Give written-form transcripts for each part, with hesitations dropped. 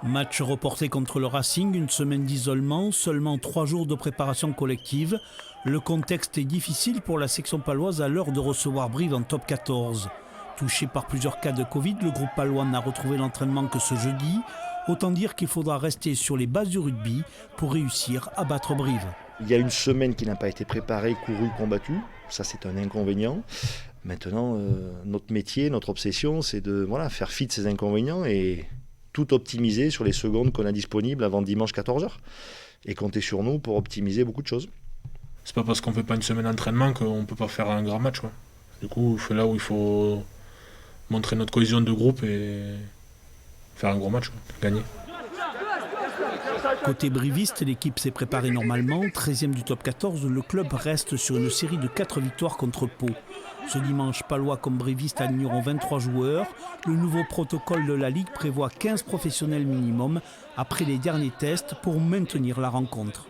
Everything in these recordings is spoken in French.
Match reporté contre le Racing, une semaine d'isolement, seulement 3 jours de préparation collective. Le contexte est difficile pour la section paloise à l'heure de recevoir Brive en top 14. Touché par plusieurs cas de Covid, le groupe palois n'a retrouvé l'entraînement que ce jeudi. Autant dire qu'il faudra rester sur les bases du rugby pour réussir à battre Brive. Il y a une semaine qui n'a pas été préparée, courue, combattue. Ça, c'est un inconvénient. Maintenant, notre métier, notre obsession, c'est de faire fi de ces inconvénients et tout optimiser sur les secondes qu'on a disponibles avant dimanche 14h. Et compter sur nous pour optimiser beaucoup de choses. C'est pas parce qu'on fait pas une semaine d'entraînement qu'on peut pas faire un grand match, quoi. Du coup, c'est là où il faut montrer notre cohésion de groupe et faire un gros match, quoi. Gagner. Côté briviste, l'équipe s'est préparée normalement. 13e du top 14, le club reste sur une série de 4 victoires contre Pau. Ce dimanche, palois comme brivistes aligneront 23 joueurs. Le nouveau protocole de la Ligue prévoit 15 professionnels minimum après les derniers tests pour maintenir la rencontre.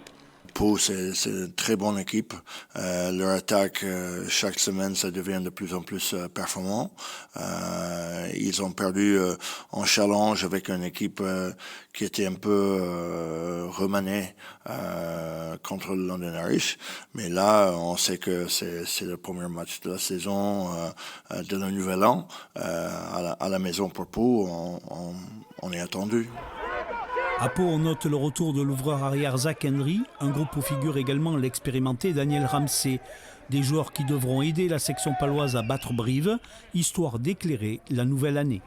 Pau, c'est une très bonne équipe. Leur attaque, chaque semaine, ça devient de plus en plus performant. Ils ont perdu en challenge avec une équipe qui était un peu remanée contre le London Irish. Mais là, on sait que c'est le premier match de la saison de le nouvel an. À la maison pour Pau, on est attendu. À Pau, on note le retour de l'ouvreur arrière Zach Henry, un groupe où figure également l'expérimenté Daniel Ramsey. Des joueurs qui devront aider la section paloise à battre Brive, histoire d'éclairer la nouvelle année.